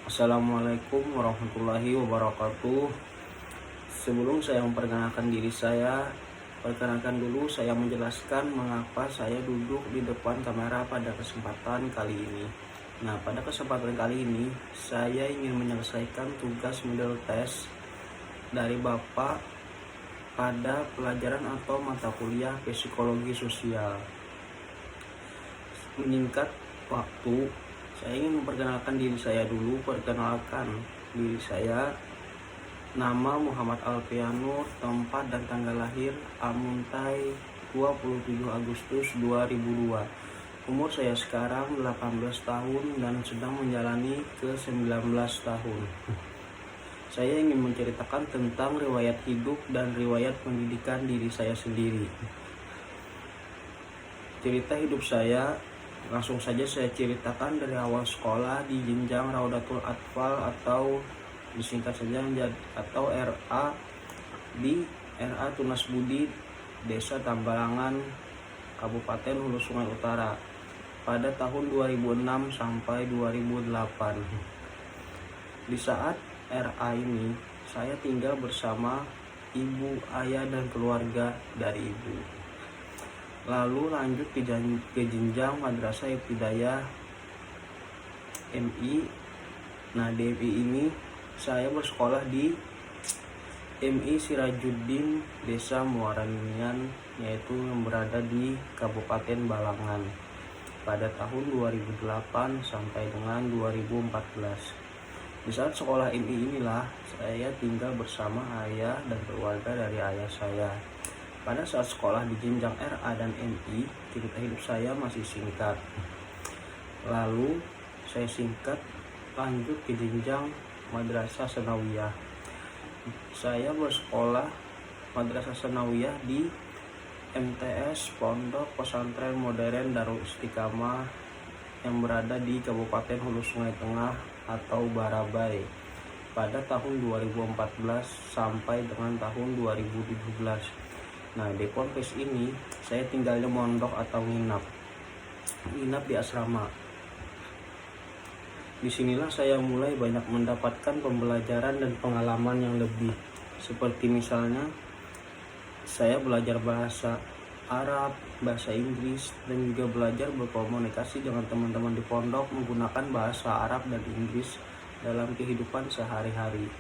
Assalamualaikum warahmatullahi wabarakatuh. Sebelum saya memperkenalkan diri saya, perkenalkan dulu saya menjelaskan mengapa saya duduk di depan kamera pada kesempatan kali ini. Nah, pada kesempatan kali ini saya ingin menyelesaikan tugas middle test dari Bapak pada pelajaran atau mata kuliah psikologi sosial. Menyingkat waktu, saya ingin memperkenalkan diri saya dulu. Perkenalkan diri saya, nama Muhammad Alfianur, tempat dan tanggal lahir Amuntai 27 Agustus 2002. Umur saya sekarang 18 tahun dan sedang menjalani ke 19 tahun. Saya ingin menceritakan tentang riwayat hidup dan riwayat pendidikan diri saya sendiri. Cerita hidup saya langsung saja saya ceritakan dari awal sekolah di jenjang Raudatul Atfal atau disingkat saja atau RA di RA Tunas Budi, Desa Tambalangan, Kabupaten Hulu Sungai Utara pada tahun 2006 sampai 2008. Di saat RA ini saya tinggal bersama ibu, ayah, dan keluarga dari ibu. Lalu lanjut ke jenjang Madrasah Ibtidaiyah MI. Nah, di MI ini saya bersekolah di MI Sirajuddin Desa Muara Ninian, yaitu yang berada di Kabupaten Balangan pada tahun 2008 sampai dengan 2014. Di saat sekolah MI inilah saya tinggal bersama ayah dan keluarga dari ayah saya. Pada saat sekolah di jenjang RA dan MI, cerita hidup saya masih singkat. Lalu saya singkat lanjut ke jenjang Madrasah Sanawiyah. Saya bersekolah Madrasah Sanawiyah di MTS Pondok Pesantren Modern Darul Istiqamah yang berada di Kabupaten Hulu Sungai Tengah atau Barabai pada tahun 2014 sampai dengan tahun 2017. Nah, di ponpes ini saya tinggalnya mondok atau nginap di asrama. Disinilah saya mulai banyak mendapatkan pembelajaran dan pengalaman yang lebih, seperti misalnya saya belajar bahasa Arab, bahasa Inggris, dan juga belajar berkomunikasi dengan teman-teman di pondok menggunakan bahasa Arab dan Inggris dalam kehidupan sehari-hari.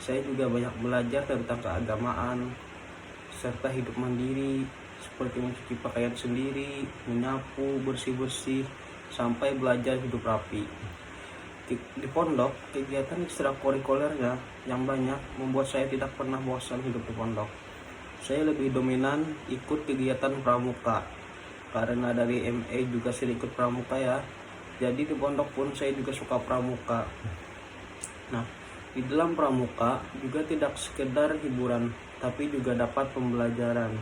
Saya juga banyak belajar tentang keagamaan serta hidup mandiri, seperti mencuci pakaian sendiri, menyapu, bersih-bersih, sampai belajar hidup rapi. Di pondok, kegiatan ekstrakurikulernya yang banyak membuat saya tidak pernah bosan hidup di pondok. Saya lebih dominan ikut kegiatan pramuka, karena dari MA juga sering ikut pramuka ya. Jadi di pondok pun saya juga suka pramuka. Nah, di dalam pramuka juga tidak sekedar hiburan, tapi juga dapat pembelajaran.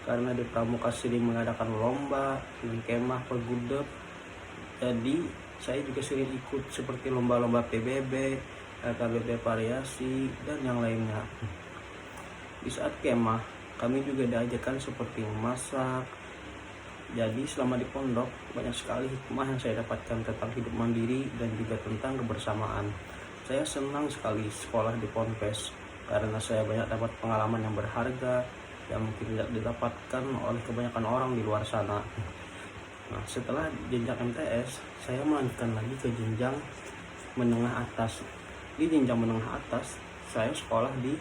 Karena di pramuka sering mengadakan lomba dan kemah pergudep. Jadi saya juga sering ikut seperti lomba-lomba PBB, LKBB variasi, dan yang lainnya. Di saat kemah, kami juga diajarkan seperti memasak. Jadi selama di pondok, banyak sekali hikmah yang saya dapatkan tentang hidup mandiri dan juga tentang kebersamaan. Saya senang sekali sekolah di ponpes karena saya banyak dapat pengalaman yang berharga yang mungkin tidak didapatkan oleh kebanyakan orang di luar sana. Nah, setelah jenjang MTS, saya melanjutkan lagi ke jenjang menengah atas. Di jenjang menengah atas, saya sekolah di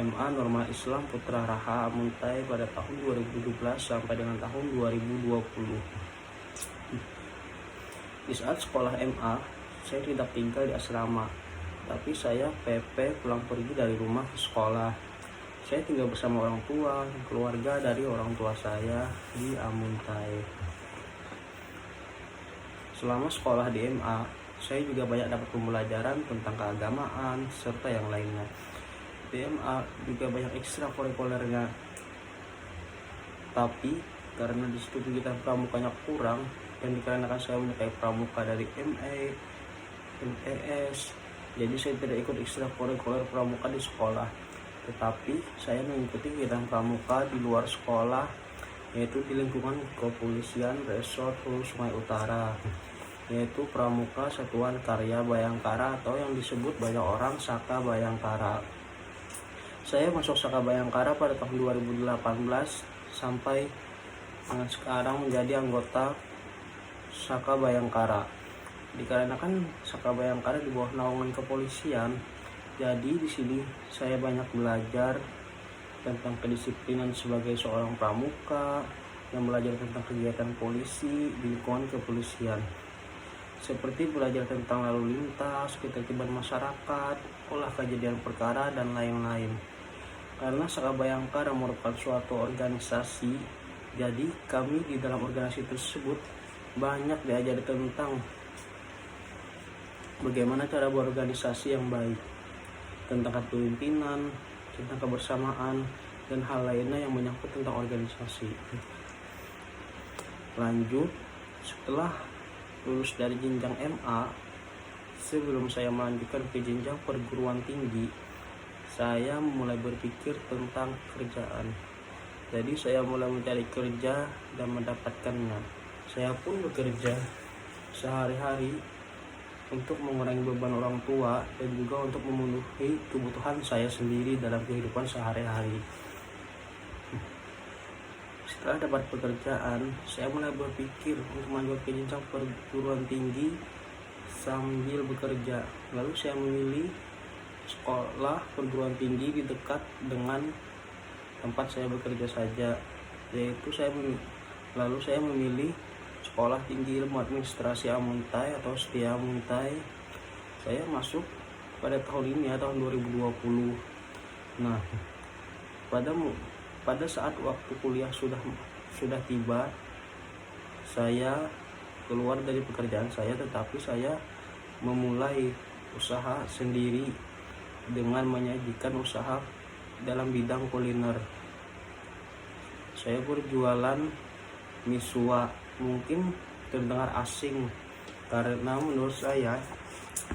MA Norma Islam Putra Raha Amuntai pada tahun 2017 sampai dengan tahun 2020. Di saat sekolah MA, saya tidak tinggal di asrama, tapi saya PP pulang pergi dari rumah ke sekolah. Saya tinggal bersama orang tua, keluarga dari orang tua saya di Amuntai. Selama sekolah di MA, saya juga banyak dapat pembelajaran tentang keagamaan serta yang lainnya. Di MA juga banyak ekstrakurikulernya, tapi karena di situ kegiatan pramukanya kurang dan dikarenakan saya menyukai pramuka dari MA, MTS, jadi saya tidak ikut ekstrakurikuler pramuka di sekolah, tetapi saya mengikuti kegiatan pramuka di luar sekolah, yaitu di lingkungan kepolisian Resort Hulu Sungai Utara. yaitu Pramuka Satuan Karya Bayangkara atau yang disebut banyak orang Saka Bayangkara. Saya masuk Saka Bayangkara pada tahun 2018 sampai sekarang menjadi anggota Saka Bayangkara. Dikarenakan Saka Bayangkara di bawah naungan kepolisian, jadi di sini saya banyak belajar tentang kedisiplinan sebagai seorang pramuka, yang belajar tentang kegiatan polisi di lingkungan kepolisian, seperti belajar tentang lalu lintas, ketertiban masyarakat, olah kejadian perkara, dan lain-lain. Karena Saka Bayangkara merupakan suatu organisasi, jadi kami di dalam organisasi tersebut banyak diajari tentang bagaimana cara berorganisasi yang baik, tentang kepemimpinan, tentang kebersamaan, dan hal lainnya yang menyangkut tentang organisasi. Lanjut, setelah lulus dari jenjang MA, sebelum saya melanjutkan ke jenjang perguruan tinggi, saya mulai berpikir tentang kerjaan. Jadi saya mulai mencari kerja dan mendapatkannya. Saya pun bekerja sehari-hari untuk mengurangi beban orang tua dan juga untuk memenuhi kebutuhan saya sendiri dalam kehidupan sehari-hari. Setelah dapat pekerjaan, saya mulai berpikir untuk melanjut ke jenjang perguruan tinggi sambil bekerja. Lalu saya memilih sekolah perguruan tinggi di dekat dengan tempat saya bekerja saja, yaitu saya memilih Sekolah Tinggi Ilmu Administrasi Amuntai atau Setia Amuntai. Saya masuk pada tahun ini ya, tahun 2020. Nah, pada saat waktu kuliah sudah tiba, saya keluar dari pekerjaan saya, tetapi saya memulai usaha sendiri dengan menyajikan usaha dalam bidang kuliner. Saya berjualan misua. Mungkin terdengar asing karena menurut saya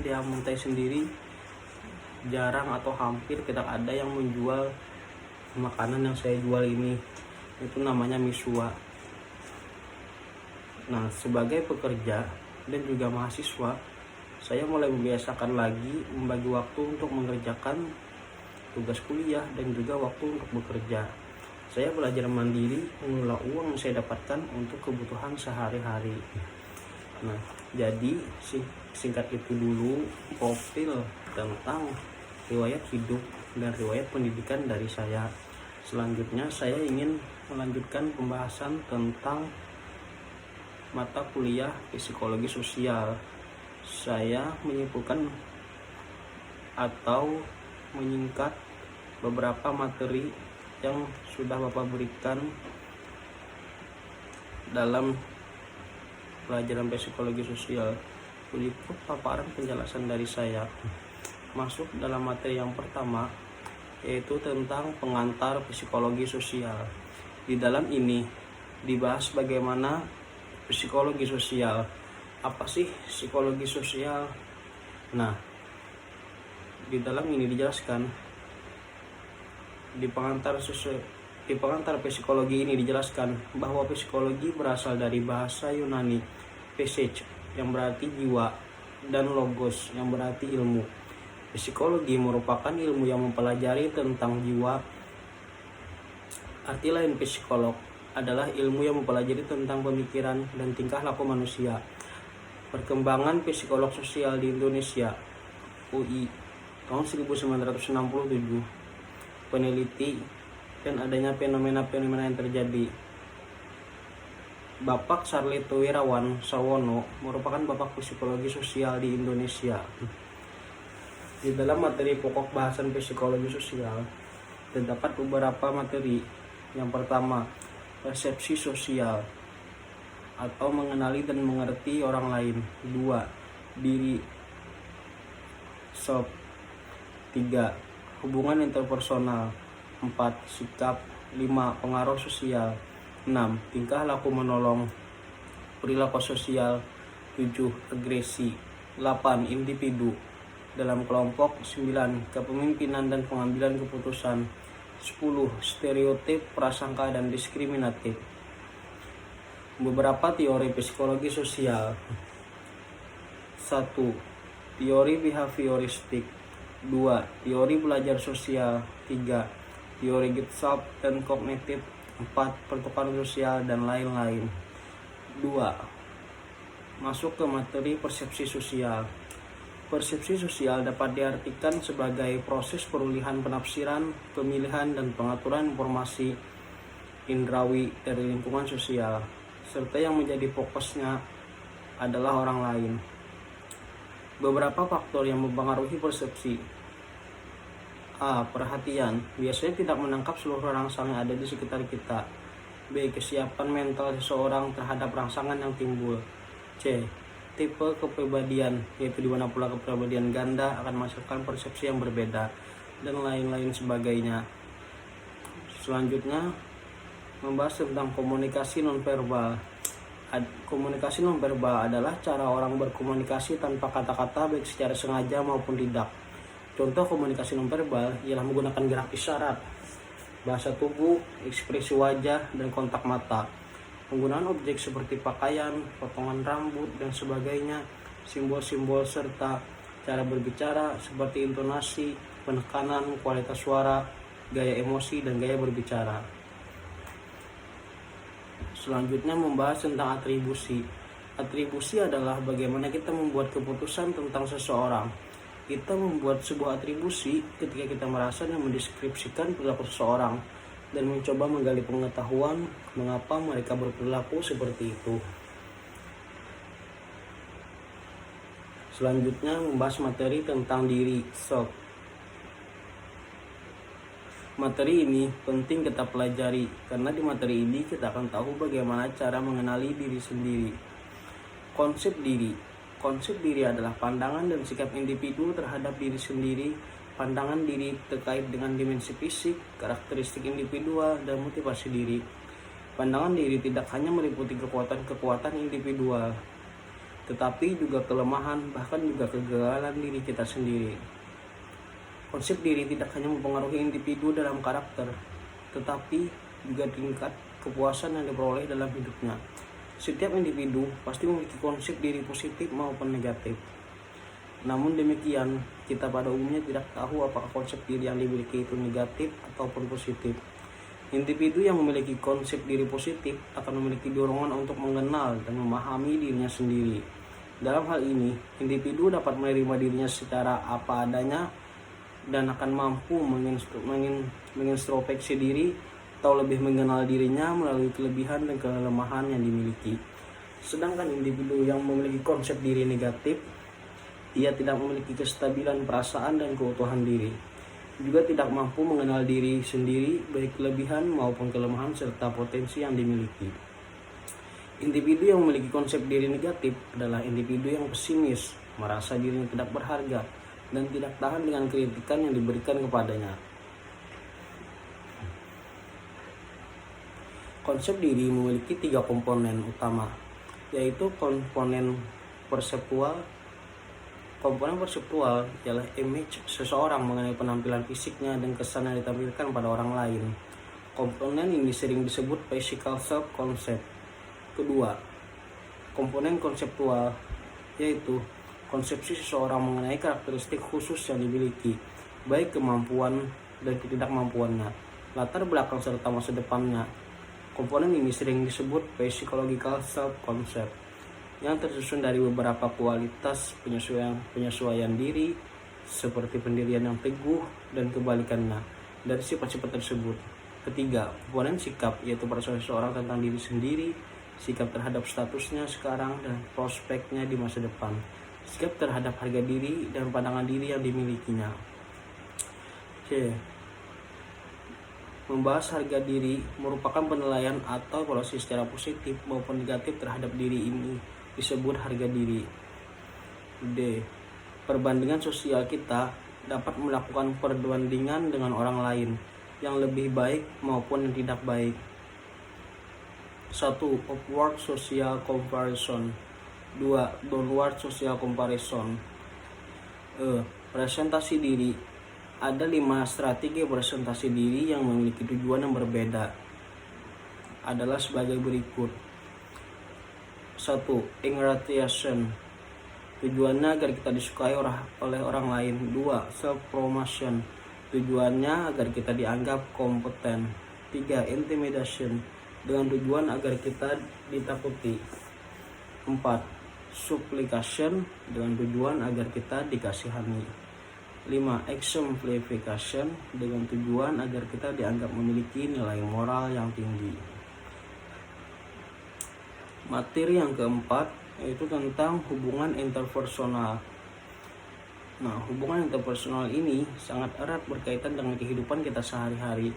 di Amuntai sendiri jarang atau hampir tidak ada yang menjual makanan yang saya jual ini. Itu namanya misua. Nah, sebagai pekerja dan juga mahasiswa, saya mulai membiasakan lagi membagi waktu untuk mengerjakan tugas kuliah dan juga waktu untuk bekerja. Saya belajar mandiri mengelola uang yang saya dapatkan untuk kebutuhan sehari-hari. Nah, jadi singkat itu dulu profil tentang riwayat hidup dan riwayat pendidikan dari saya. Selanjutnya saya ingin melanjutkan pembahasan tentang mata kuliah psikologi sosial. Saya menyimpulkan atau menyingkat beberapa materi yang sudah Bapak berikan dalam pelajaran psikologi sosial. Berikut paparan penjelasan dari saya. Masuk dalam materi yang pertama, yaitu tentang pengantar psikologi sosial. Di dalam ini dibahas bagaimana psikologi sosial. Apa sih psikologi sosial? Nah, di dalam ini dijelaskan di pengantar psikologi ini dijelaskan bahwa psikologi berasal dari bahasa Yunani psyche yang berarti jiwa dan logos yang berarti ilmu. Psikologi merupakan ilmu yang mempelajari tentang jiwa. Arti lain psikolog adalah ilmu yang mempelajari tentang pemikiran dan tingkah laku manusia. Perkembangan psikolog sosial di Indonesia, UI, tahun 1967. Peneliti dan adanya fenomena-fenomena yang terjadi. Bapak Sarlito Wirawan Sawono merupakan bapak psikologi sosial di Indonesia. Di dalam materi pokok bahasan psikologi sosial terdapat beberapa materi. Yang pertama, persepsi sosial atau mengenali dan mengerti orang lain. 2. Diri self. 3. Hubungan interpersonal. 4. Sikap. 5. Pengaruh sosial. 6. Tingkah laku menolong, perilaku sosial. 7. Agresi. 8. Individu dalam kelompok. 9. Kepemimpinan dan pengambilan keputusan. 10. Stereotip, prasangka, dan diskriminatif. Beberapa teori psikologi sosial. 1. Teori behavioristik. 2. Teori belajar sosial. 3. Teori Gestalt dan kognitif. 4. Pertukaran sosial dan lain-lain. 2. Masuk ke materi persepsi sosial. Persepsi sosial dapat diartikan sebagai proses perulihan penafsiran, pemilihan, dan pengaturan informasi indrawi dari lingkungan sosial, serta yang menjadi fokusnya adalah orang lain. Beberapa faktor yang mempengaruhi persepsi. A. Perhatian. Biasanya tidak menangkap seluruh rangsangan yang ada di sekitar kita. B. Kesiapan mental seseorang terhadap rangsangan yang timbul. C. Tipe kepribadian, yaitu di mana pula kepribadian ganda akan menghasilkan persepsi yang berbeda, dan lain-lain sebagainya. Selanjutnya, membahas tentang komunikasi nonverbal. Komunikasi nonverbal adalah cara orang berkomunikasi tanpa kata-kata, baik secara sengaja maupun tidak. Contoh komunikasi nonverbal ialah menggunakan gerak isyarat, bahasa tubuh, ekspresi wajah, dan kontak mata. Penggunaan objek seperti pakaian, potongan rambut, dan sebagainya, simbol-simbol, serta cara berbicara seperti intonasi, penekanan, kualitas suara, gaya emosi, dan gaya berbicara. Selanjutnya membahas tentang atribusi. Atribusi adalah bagaimana kita membuat keputusan tentang seseorang. Kita membuat sebuah atribusi ketika kita merasa dan mendeskripsikan perilaku seseorang, dan mencoba menggali pengetahuan mengapa mereka berperilaku seperti itu. Selanjutnya membahas materi tentang diri, self. Materi ini penting kita pelajari karena di materi ini kita akan tahu bagaimana cara mengenali diri sendiri. Konsep diri. Konsep diri adalah pandangan dan sikap individu terhadap diri sendiri. Pandangan diri terkait dengan dimensi fisik, karakteristik individual, dan motivasi diri. Pandangan diri tidak hanya meliputi kekuatan-kekuatan individual, tetapi juga kelemahan, bahkan juga kegagalan diri kita sendiri. Konsep diri tidak hanya mempengaruhi individu dalam karakter, tetapi juga tingkat kepuasan yang diperoleh dalam hidupnya. Setiap individu pasti memiliki konsep diri positif maupun negatif. Namun demikian, kita pada umumnya tidak tahu apakah konsep diri yang dimiliki itu negatif ataupun positif. Individu yang memiliki konsep diri positif akan memiliki dorongan untuk mengenal dan memahami dirinya sendiri. Dalam hal ini, individu dapat menerima dirinya secara apa adanya dan akan mampu mengintrospeksi diri atau lebih mengenal dirinya melalui kelebihan dan kelemahan yang dimiliki. Sedangkan individu yang memiliki konsep diri negatif, ia tidak memiliki kestabilan perasaan dan keutuhan diri. Juga tidak mampu mengenal diri sendiri, baik kelebihan maupun kelemahan serta potensi yang dimiliki. Individu yang memiliki konsep diri negatif adalah individu yang pesimis, merasa dirinya tidak berharga, dan tidak tahan dengan kritikan yang diberikan kepadanya. Konsep diri memiliki 3 komponen utama, yaitu komponen perseptual. Komponen perseptual ialah image seseorang mengenai penampilan fisiknya dan kesan yang ditampilkan pada orang lain. Komponen ini sering disebut physical self-concept. Kedua, komponen konseptual, yaitu konsepsi seseorang mengenai karakteristik khusus yang dimiliki, baik kemampuan dan ketidakmampuannya, latar belakang serta masa depannya. Komponen ini sering disebut psychological self-concept, yang tersusun dari beberapa kualitas penyesuaian diri, seperti pendirian yang teguh dan kebalikannya dari sifat-sifat tersebut. Ketiga, komponen sikap, yaitu perasaan seseorang tentang diri sendiri, sikap terhadap statusnya sekarang dan prospeknya di masa depan, sikap terhadap harga diri dan pandangan diri yang dimilikinya. C. Membahas harga diri merupakan penilaian atau evaluasi secara positif maupun negatif terhadap diri ini disebut harga diri. D. Perbandingan sosial kita dapat melakukan perbandingan dengan orang lain yang lebih baik maupun yang tidak baik. 1. Upward social comparison. 2. Downward social comparison. Presentasi diri. Ada 5 strategi presentasi diri yang memiliki tujuan yang berbeda. Adalah sebagai berikut. 1. Ingratization. tujuannya agar kita disukai oleh orang lain. 2. Self promotion, tujuannya agar kita dianggap kompeten. 3. Intimidation, dengan tujuan agar kita ditakuti. 4. Supplication, dengan tujuan agar kita dikasihani. 5. Exemplification, dengan tujuan agar kita dianggap memiliki nilai moral yang tinggi. Materi yang keempat yaitu tentang hubungan interpersonal. Nah, hubungan interpersonal ini sangat erat berkaitan dengan kehidupan kita sehari-hari.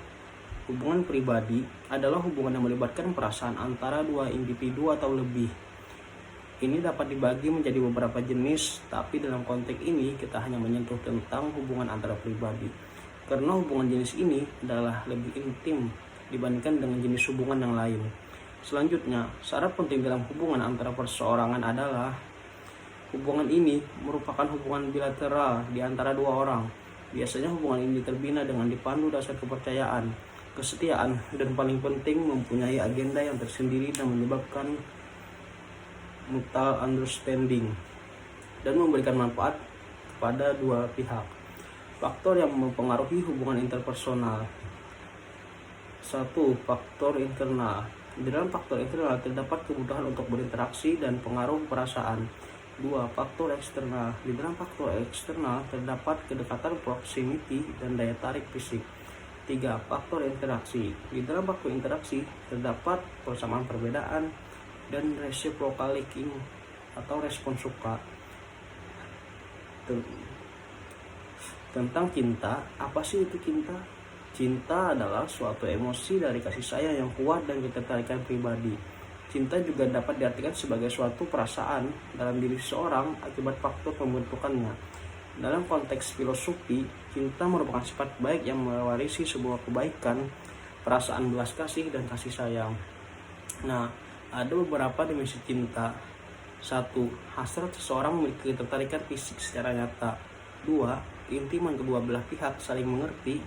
Hubungan pribadi adalah hubungan yang melibatkan perasaan antara dua individu atau lebih. Ini dapat dibagi menjadi beberapa jenis, tapi dalam konteks ini kita hanya menyentuh tentang hubungan antara pribadi. Karena hubungan jenis ini adalah lebih intim dibandingkan dengan jenis hubungan yang lain. Selanjutnya, syarat penting dalam hubungan antara perseorangan adalah hubungan ini merupakan hubungan bilateral di antara dua orang. Biasanya hubungan ini terbina dengan dipandu dasar kepercayaan, kesetiaan, dan paling penting mempunyai agenda yang tersendiri dan menyebabkan mutual understanding dan memberikan manfaat kepada dua pihak. Faktor yang mempengaruhi hubungan interpersonal. 1. Faktor internal. Di dalam faktor internal terdapat kebutuhan untuk berinteraksi dan pengaruh perasaan. 2. Faktor eksternal. Di dalam faktor eksternal terdapat kedekatan proximity dan daya tarik fisik. 3. Faktor interaksi. Di dalam faktor interaksi terdapat persamaan perbedaan dan reciprocal liking atau respon suka. Tentang cinta, apa sih itu cinta? Cinta adalah suatu emosi dari kasih sayang yang kuat dan ketertarikan pribadi. Cinta juga dapat diartikan sebagai suatu perasaan dalam diri seseorang akibat faktor pembentukannya. Dalam konteks filosofi, cinta merupakan sifat baik yang mewarisi sebuah kebaikan, perasaan belas kasih, dan kasih sayang. Nah, ada beberapa dimensi cinta. 1. Hasrat seseorang memiliki ketertarikan fisik secara nyata. 2. Keintiman kedua belah pihak saling mengerti,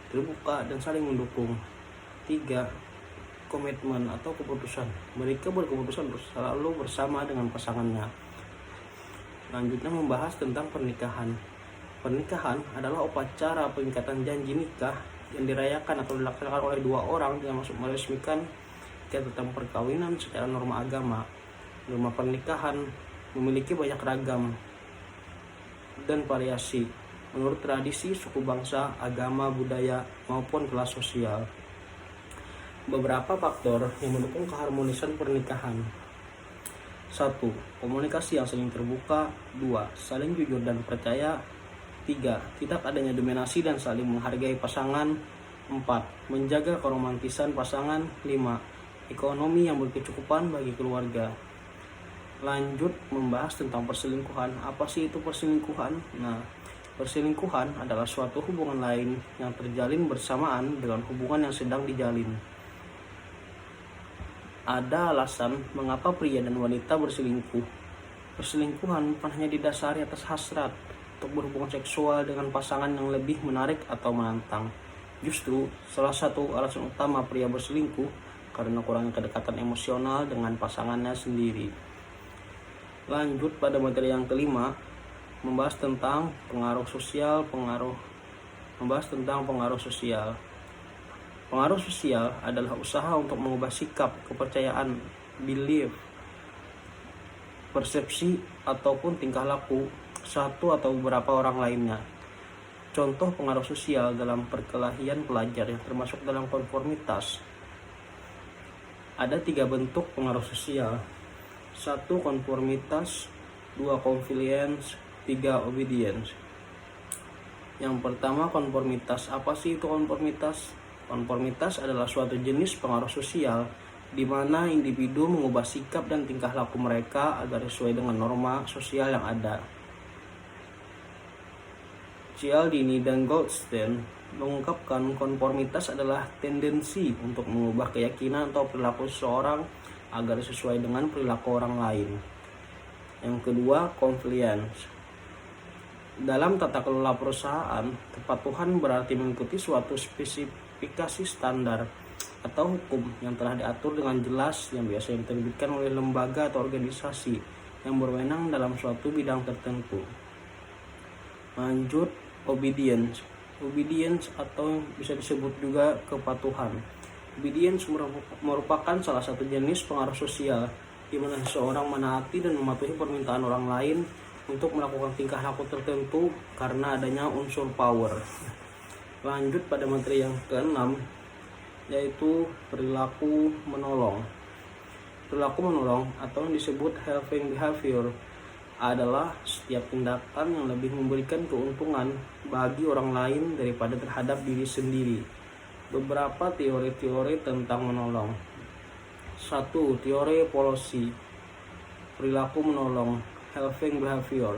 terbuka, dan saling mendukung. 3. Komitmen atau keputusan. Mereka berkeputusan selalu bersama dengan pasangannya. Selanjutnya membahas tentang pernikahan. Pernikahan adalah upacara pengikatan janji nikah yang dirayakan atau dilaksanakan oleh dua orang yang meresmikan tentang perkawinan secara norma agama. Norma pernikahan memiliki banyak ragam dan variasi menurut tradisi, suku bangsa, agama, budaya, maupun kelas sosial. Beberapa faktor yang mendukung keharmonisan pernikahan. 1. Komunikasi yang saling terbuka. 2. Saling jujur dan percaya. 3. Tidak adanya dominasi dan saling menghargai pasangan. 4. Menjaga keromantisan pasangan. 5. Ekonomi yang berkecukupan bagi keluarga. Lanjut membahas tentang perselingkuhan. Apa sih itu perselingkuhan? Nah, perselingkuhan adalah suatu hubungan lain yang terjalin bersamaan dengan hubungan yang sedang dijalin. Ada alasan mengapa pria dan wanita berselingkuh. Perselingkuhan bukan hanya didasari atas hasrat untuk berhubungan seksual dengan pasangan yang lebih menarik atau menantang. Justru, salah satu alasan utama pria berselingkuh karena kurangnya kedekatan emosional dengan pasangannya sendiri. Lanjut pada materi yang kelima, membahas tentang pengaruh sosial. Pengaruh sosial adalah usaha untuk mengubah sikap, kepercayaan, belief, persepsi, ataupun tingkah laku satu atau beberapa orang lainnya. Contoh pengaruh sosial dalam perkelahian pelajar yang termasuk dalam konformitas. Ada 3 bentuk pengaruh sosial. 1. Konformitas. 2. Compliance. 3. Obedience. Yang pertama, konformitas. Apa sih itu konformitas? Konformitas adalah suatu jenis pengaruh sosial di mana individu mengubah sikap dan tingkah laku mereka agar sesuai dengan norma sosial yang ada. Cialdini dan Goldstein mengungkapkan konformitas adalah tendensi untuk mengubah keyakinan atau perilaku seseorang agar sesuai dengan perilaku orang lain. Yang kedua, compliance. Dalam tata kelola perusahaan, kepatuhan berarti mengikuti suatu spesifikasi standar atau hukum yang telah diatur dengan jelas yang biasanya diterbitkan oleh lembaga atau organisasi yang berwenang dalam suatu bidang tertentu. Lanjut, obedience. Obedience atau bisa disebut juga kepatuhan. Obedience merupakan salah satu jenis pengaruh sosial di mana seseorang menaati dan mematuhi permintaan orang lain untuk melakukan tingkah laku tertentu karena adanya unsur power. Lanjut pada materi yang keenam, yaitu perilaku menolong. Perilaku menolong atau yang disebut helping behavior adalah setiap tindakan yang lebih memberikan keuntungan bagi orang lain daripada terhadap diri sendiri. Beberapa teori-teori tentang menolong. 1. Teori evolusi. Perilaku menolong, helping behavior,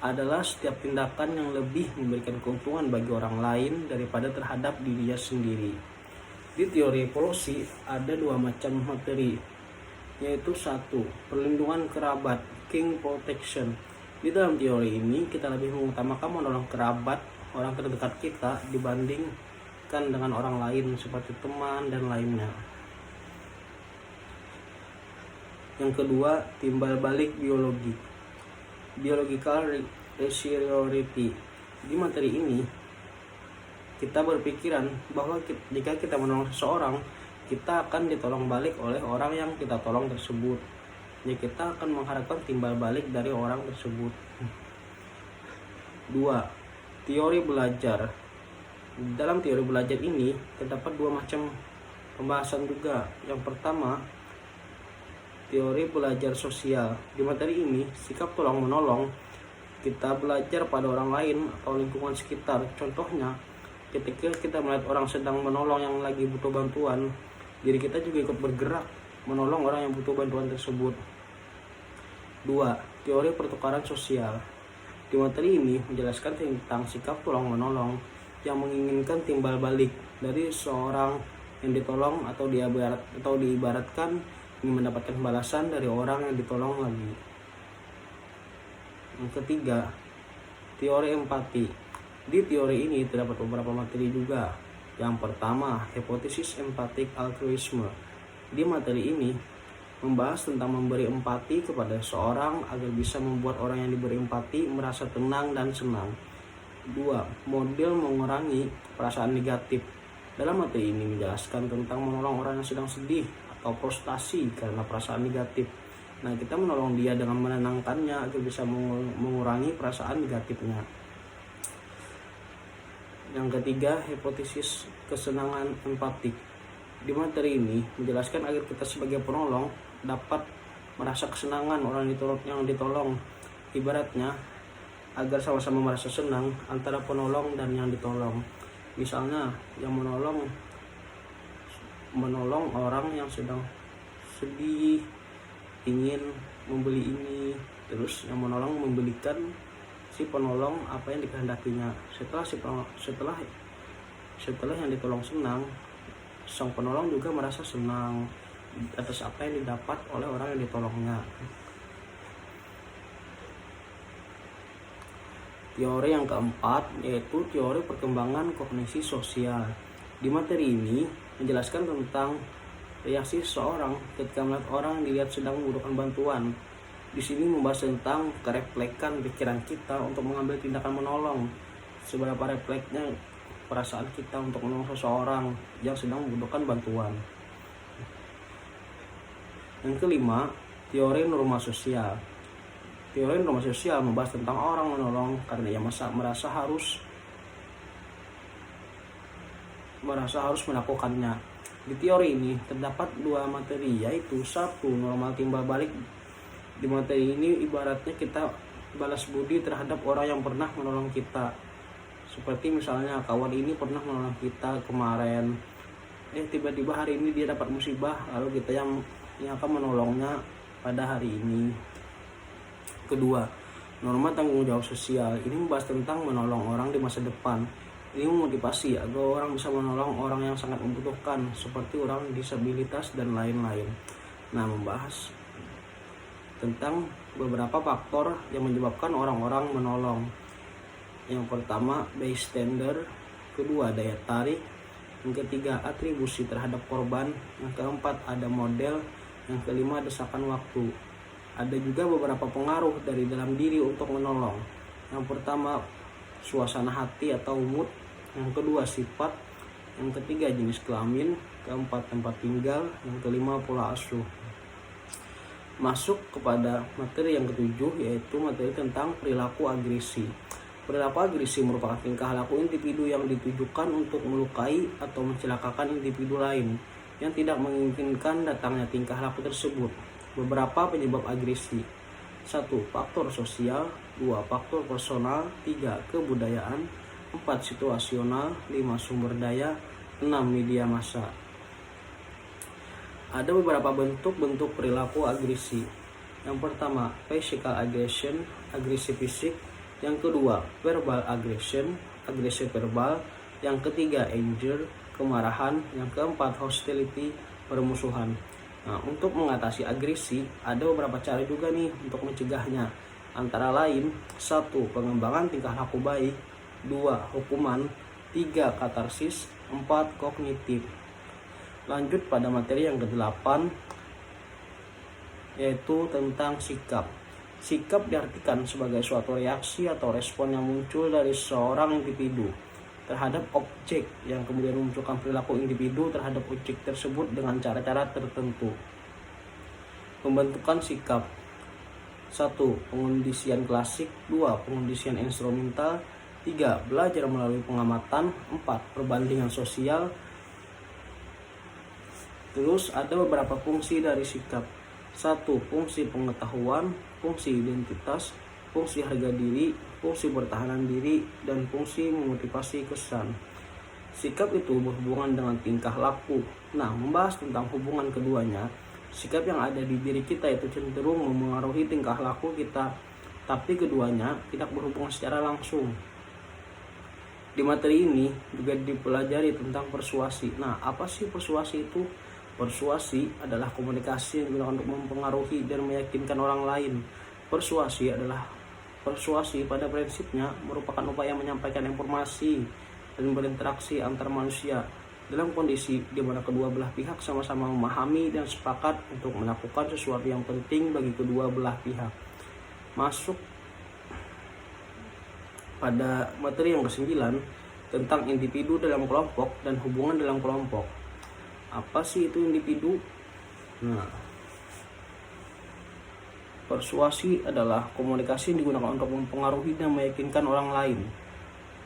adalah setiap tindakan yang lebih memberikan keuntungan bagi orang lain daripada terhadap dirinya sendiri. Di teori evolusi ada dua macam materi, yaitu 1. Perlindungan kerabat, kin protection. Di dalam teori ini kita lebih mengutamakan menolong kerabat, orang terdekat kita dibandingkan dengan orang lain seperti teman dan lainnya. Yang kedua, timbal balik biologi, biological superiority. Di materi ini kita berpikiran bahwa jika kita menolong seseorang, kita akan ditolong balik oleh orang yang kita tolong tersebut. Jadi kita akan mengharapkan timbal balik dari orang tersebut. 2. Teori belajar. Dalam teori belajar ini terdapat dua macam pembahasan juga. Yang pertama, teori belajar sosial. Di materi ini, sikap tolong menolong, kita belajar pada orang lain atau lingkungan sekitar. Contohnya, ketika kita melihat orang sedang menolong yang lagi butuh bantuan, diri kita juga ikut bergerak menolong orang yang butuh bantuan tersebut. 2. Teori pertukaran sosial. Di materi ini menjelaskan tentang sikap tolong menolong yang menginginkan timbal balik dari seorang yang ditolong atau diibaratkan ingin mendapatkan balasan dari orang yang ditolong lagi. Yang ketiga, teori empati. Di teori ini terdapat beberapa materi juga. Yang pertama, hipotesis empatik altruisme. Di materi ini membahas tentang memberi empati kepada seseorang agar bisa membuat orang yang diberi empati merasa tenang dan senang. 2. Model mengurangi perasaan negatif. Dalam materi ini menjelaskan tentang menolong orang yang sedang sedih atau frustasi karena perasaan negatif. Nah, kita menolong dia dengan menenangkannya agar bisa mengurangi perasaan negatifnya. Yang ketiga, hipotesis kesenangan empatik. Di materi ini menjelaskan agar kita sebagai penolong dapat merasa kesenangan orang yang ditolong. Ibaratnya agar sama-sama merasa senang antara penolong dan yang ditolong. Misalnya yang menolong orang yang sedang sedih, ingin membeli ini, terus yang menolong membelikan si penolong apa yang dikehendakinya. Setelah yang ditolong senang, sang penolong juga merasa senang atas apa yang didapat oleh orang yang ditolongnya. Teori yang keempat yaitu teori perkembangan kognisi sosial. Di materi ini menjelaskan tentang reaksi seseorang ketika melihat orang yang dilihat sedang membutuhkan bantuan. Di sini membahas tentang kereflekan pikiran kita untuk mengambil tindakan menolong. Seberapa refleksnya perasaan kita untuk menolong seseorang yang sedang membutuhkan bantuan. Yang kelima, teori norma sosial. Teori norma sosial membahas tentang orang menolong karena ia merasa harus melakukannya. Di teori ini terdapat dua materi, yaitu 1. Normal timbal balik. Di materi ini ibaratnya kita balas budi terhadap orang yang pernah menolong kita. Seperti misalnya kawan ini pernah menolong kita kemarin, tiba-tiba hari ini dia dapat musibah, lalu kita yang akan menolongnya pada hari ini. Kedua, norma tanggung jawab sosial. Ini membahas tentang menolong orang di masa depan. Ini memotivasi agar orang bisa menolong orang yang sangat membutuhkan, seperti orang disabilitas dan lain-lain. Nah, membahas tentang beberapa faktor yang menyebabkan orang-orang menolong. Yang pertama, bystander. Kedua, daya tarik. Yang ketiga, atribusi terhadap korban. Yang keempat, ada model. Yang kelima, desakan waktu. Ada juga beberapa pengaruh dari dalam diri untuk menolong. Yang pertama, suasana hati atau mood. Yang kedua, sifat. Yang ketiga, jenis kelamin. Keempat, tempat tinggal. Yang kelima, pola asuh. Masuk kepada materi yang ketujuh, yaitu materi tentang perilaku agresi. Perilaku agresi merupakan tingkah laku individu yang ditujukan untuk melukai atau mencelakakan individu lain yang tidak menginginkan datangnya tingkah laku tersebut. Beberapa penyebab agresi: 1. Faktor sosial. 2. Faktor personal. 3. Kebudayaan. 4. Situasional. 5. Sumber daya. 6. Media massa. Ada beberapa bentuk perilaku agresi. Yang pertama, physical aggression, agresi fisik. Yang kedua, verbal aggression, agresi verbal. Yang ketiga, anger, kemarahan. Yang keempat, hostility, permusuhan. Nah, untuk mengatasi agresi, ada beberapa cara juga nih untuk mencegahnya. Antara lain, 1. Pengembangan tingkah laku baik. 2. Hukuman. 3. Katarsis. 4. Kognitif. Lanjut pada materi yang ke-8, yaitu tentang sikap. Sikap diartikan sebagai suatu reaksi atau respon yang muncul dari seorang individu terhadap objek yang kemudian memunculkan perilaku individu terhadap objek tersebut dengan cara-cara tertentu. Pembentukan sikap: 1. Pengondisian klasik. 2. Pengondisian instrumental. 3. Belajar melalui pengamatan. 4. Perbandingan sosial. Terus ada beberapa fungsi dari sikap. 1. Fungsi pengetahuan, fungsi identitas, fungsi harga diri, fungsi pertahanan diri, dan fungsi memotivasi kesan. Sikap itu berhubungan dengan tingkah laku. Nah, membahas tentang hubungan keduanya, sikap yang ada di diri kita itu cenderung memengaruhi tingkah laku kita, tapi keduanya tidak berhubungan secara langsung. Di materi ini juga dipelajari tentang persuasi. Nah, apa sih persuasi itu? Persuasi adalah komunikasi yang digunakan untuk mempengaruhi dan meyakinkan orang lain. Persuasi pada prinsipnya merupakan upaya menyampaikan informasi dan berinteraksi antar manusia dalam kondisi di mana kedua belah pihak sama-sama memahami dan sepakat untuk melakukan sesuatu yang penting bagi kedua belah pihak. Masuk pada materi yang ke-9 tentang individu dalam kelompok dan hubungan dalam kelompok. Apa sih itu individu? Nah, persuasi adalah komunikasi yang digunakan untuk mempengaruhi dan meyakinkan orang lain.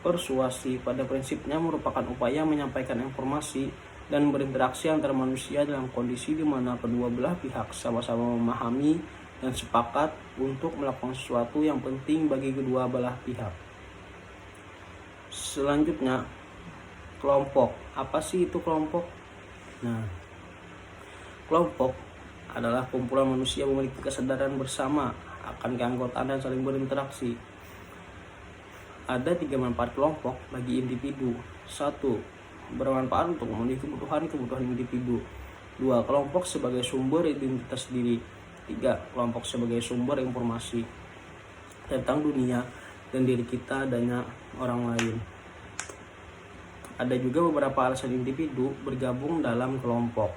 Persuasi pada prinsipnya merupakan upaya menyampaikan informasi dan berinteraksi antar manusia dalam kondisi di mana kedua belah pihak sama-sama memahami dan sepakat untuk melakukan sesuatu yang penting bagi kedua belah pihak. Selanjutnya, kelompok. Apa sih itu kelompok? Nah, kelompok adalah kumpulan manusia memiliki kesadaran bersama akan keanggotaan dan saling berinteraksi. Ada 3 manfaat kelompok bagi individu. 1. Bermanfaat untuk memenuhi kebutuhan individu. 2. Kelompok sebagai sumber identitas diri. 3. Kelompok sebagai sumber informasi tentang dunia dan diri kita dan orang lain. Ada juga beberapa alasan individu bergabung dalam kelompok.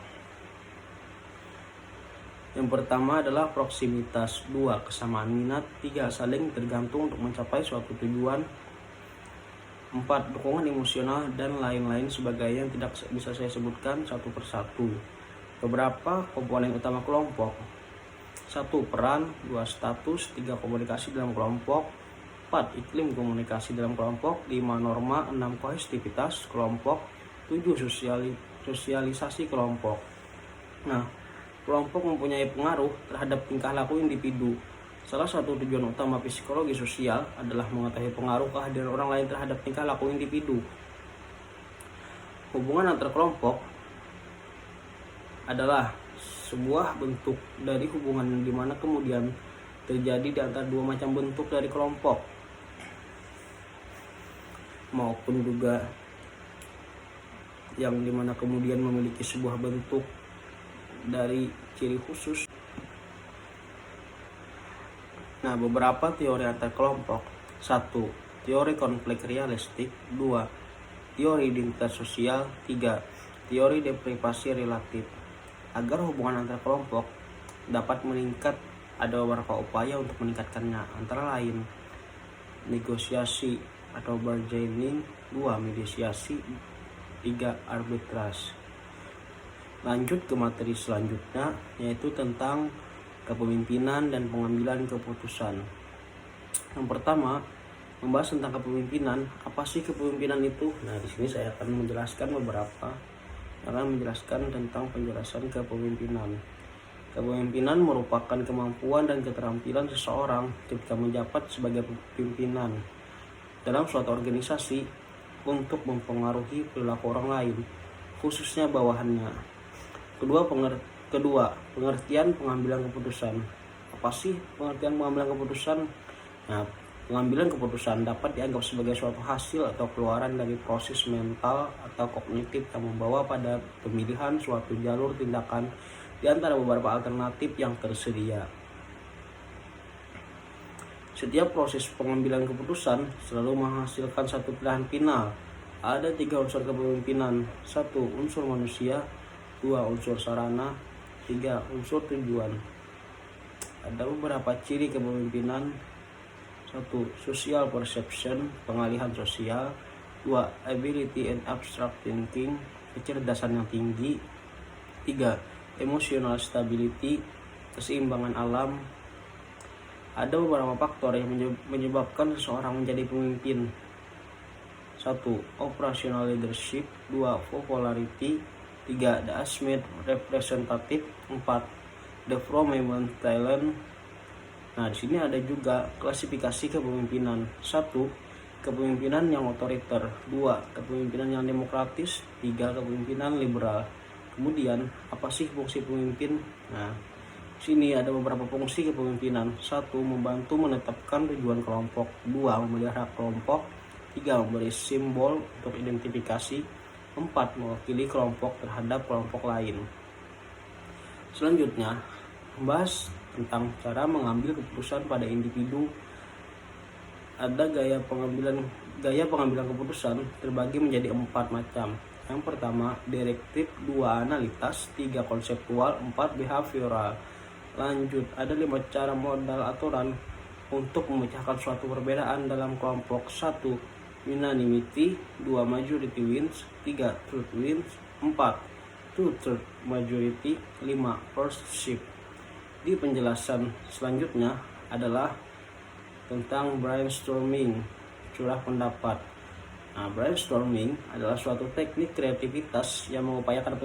Yang pertama adalah proksimitas. 2. Kesamaan minat. 3. Saling tergantung untuk mencapai suatu tujuan. 4. Dukungan emosional dan lain-lain sebagainya yang tidak bisa saya sebutkan satu persatu. Beberapa komponen utama kelompok: 1. Peran. 2. Status. 3. Komunikasi dalam kelompok. 4. Iklim komunikasi dalam kelompok. 5. Norma. 6. Kohesivitas kelompok. 7. Sosialisasi kelompok. Nah, kelompok mempunyai pengaruh terhadap tingkah laku individu. Salah satu tujuan utama psikologi sosial adalah mengetahui pengaruh kehadiran orang lain terhadap tingkah laku individu. Hubungan antar kelompok adalah sebuah bentuk dari hubungan di mana kemudian terjadi di antara dua macam bentuk dari kelompok, maupun juga yang dimana kemudian memiliki sebuah bentuk dari ciri khusus. Nah, beberapa teori antar kelompok: 1. Teori konflik realistik. 2. Teori identitas sosial. 3. Teori deprivasi relatif. Agar hubungan antar kelompok dapat meningkat ada beberapa upaya untuk meningkatkannya, antara lain negosiasi atau bargaining, 2 mediasi, 3 arbitrase. Lanjut ke materi selanjutnya, yaitu tentang kepemimpinan dan pengambilan keputusan. Yang pertama, membahas tentang kepemimpinan. Apa sih kepemimpinan itu? Nah, di sini saya akan menjelaskan tentang penjelasan kepemimpinan. Kepemimpinan merupakan kemampuan dan keterampilan seseorang ketika menjabat sebagai pimpinan dalam suatu organisasi untuk mempengaruhi perilaku orang lain, khususnya bawahannya. Kedua, pengertian pengambilan keputusan. Apa sih pengertian pengambilan keputusan? Nah, pengambilan keputusan dapat dianggap sebagai suatu hasil atau keluaran dari proses mental atau kognitif yang membawa pada pemilihan suatu jalur tindakan di antara beberapa alternatif yang tersedia. Setiap proses pengambilan keputusan selalu menghasilkan satu pilihan final. Ada 3 unsur kepemimpinan. 1. Unsur manusia, 2. Unsur sarana, 3. Unsur tujuan. Ada beberapa ciri kepemimpinan. 1. Social perception, pengalihan sosial. 2. Ability and abstract thinking, kecerdasan yang tinggi. 3. Emotional stability, keseimbangan alam. Ada beberapa faktor yang menyebabkan seseorang menjadi pemimpin. 1. Operational leadership. 2. Popularity. 3. The Asmith representative. 4. The prominent talent. Nah, di sini ada juga klasifikasi kepemimpinan. 1. Kepemimpinan yang otoriter. 2. Kepemimpinan yang demokratis. 3. Kepemimpinan liberal. Kemudian, apa sih fungsi pemimpin? Nah, di sini ada beberapa fungsi kepemimpinan. 1. Membantu menetapkan tujuan kelompok. 2. Memelihara kelompok. 3. Memberi simbol untuk identifikasi. 4. Mewakili kelompok terhadap kelompok lain. Selanjutnya, membahas tentang cara mengambil keputusan pada individu. Ada gaya pengambilan keputusan terbagi menjadi 4 macam. Yang pertama, direktif. 2. Analitas. 3. Konseptual. 4. Behavioral. Lanjut, ada 5 cara modal aturan untuk memecahkan suatu perbedaan dalam kelompok. 1. Unanimity. 2. Majority wins. 3. Truth wins. 4. 2/3 majority. 5. First shift. Di penjelasan selanjutnya adalah tentang brainstorming, curah pendapat. Nah, brainstorming adalah suatu teknik kreativitas yang mengupayakan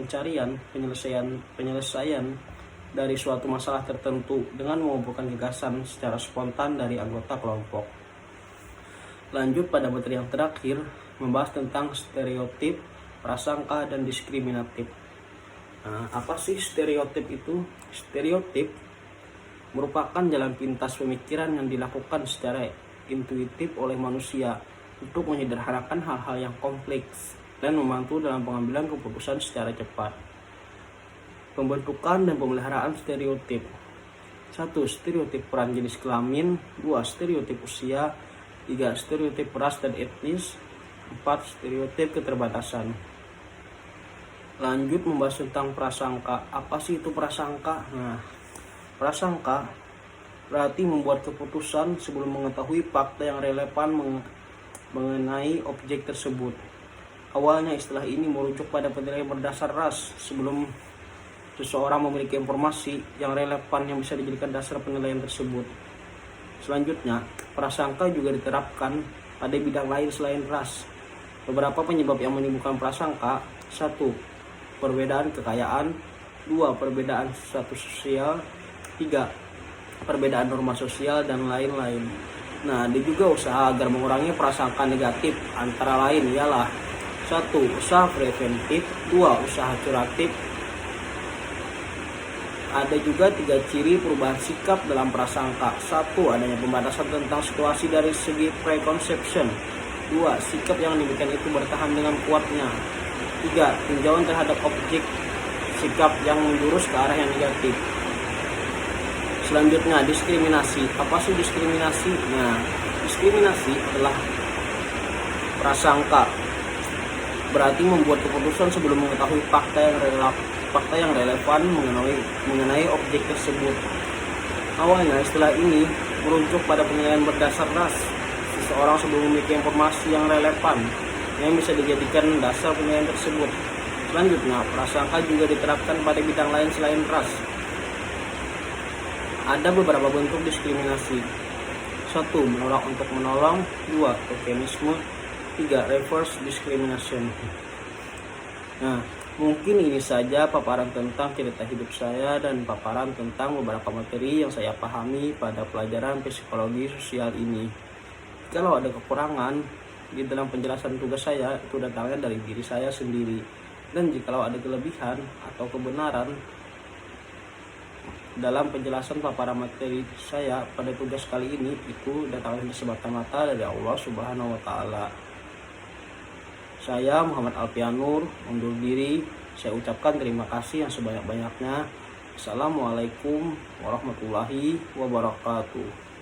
penyelesaian dari suatu masalah tertentu dengan mengumpulkan gagasan secara spontan dari anggota kelompok. Lanjut pada materi yang terakhir, membahas tentang stereotip, prasangka, dan diskriminatif. Nah, apa sih stereotip itu? Stereotip merupakan jalan pintas pemikiran yang dilakukan secara intuitif oleh manusia untuk menyederhanakan hal-hal yang kompleks dan membantu dalam pengambilan keputusan secara cepat. Pembentukan dan pemeliharaan stereotip. 1. Stereotip peran jenis kelamin. 2. Stereotip usia. 3. Stereotip ras dan etnis. 4. Stereotip keterbatasan. Lanjut membahas tentang prasangka. Apa sih itu prasangka? Nah, prasangka berarti membuat keputusan sebelum mengetahui fakta yang relevan mengenai objek tersebut. Awalnya istilah ini merujuk pada penilaian berdasar ras sebelum seseorang memiliki informasi yang relevan yang bisa dijadikan dasar penilaian tersebut. Selanjutnya, prasangka juga diterapkan pada bidang lain selain ras. Beberapa penyebab yang menimbulkan prasangka. 1. Perbedaan kekayaan. 2. Perbedaan status sosial. 3. Perbedaan norma sosial dan lain-lain. Nah, ada juga usaha agar mengurangi prasangka negatif, antara lain ialah 1. Usaha preventif. 2. Usaha kuratif. Ada juga 3 ciri perubahan sikap dalam prasangka. 1. Adanya pembatasan tentang situasi dari segi preconception. 2. Sikap yang demikian itu bertahan dengan kuatnya. 3. Tinjauan terhadap objek sikap yang menjurus ke arah yang negatif. Selanjutnya, diskriminasi. Apa sih diskriminasi? Nah, diskriminasi adalah prasangka. Berarti membuat keputusan sebelum mengetahui fakta yang relevan mengenai objek tersebut. Awalnya istilah ini merujuk pada penilaian berdasar ras seseorang sebelum memiliki informasi yang relevan yang bisa dijadikan dasar penilaian tersebut. Selanjutnya, prasangka juga diterapkan pada bidang lain selain ras. Ada beberapa bentuk diskriminasi. 1. Menolak untuk menolong. 2. Tokenisme. 3. Reverse discrimination. Nah, mungkin ini saja paparan tentang cerita hidup saya dan paparan tentang beberapa materi yang saya pahami pada pelajaran psikologi sosial ini. Kalau ada kekurangan di dalam penjelasan tugas saya, itu datangnya dari diri saya sendiri. Dan jikalau ada kelebihan atau kebenaran dalam penjelasan paparan materi saya pada tugas kali ini, itu datangnya semata-mata dari Allah Subhanahu wa Ta'ala. Saya Muhammad Alfianur undur diri. Saya ucapkan terima kasih yang sebanyak-banyaknya. Assalamualaikum warahmatullahi wabarakatuh.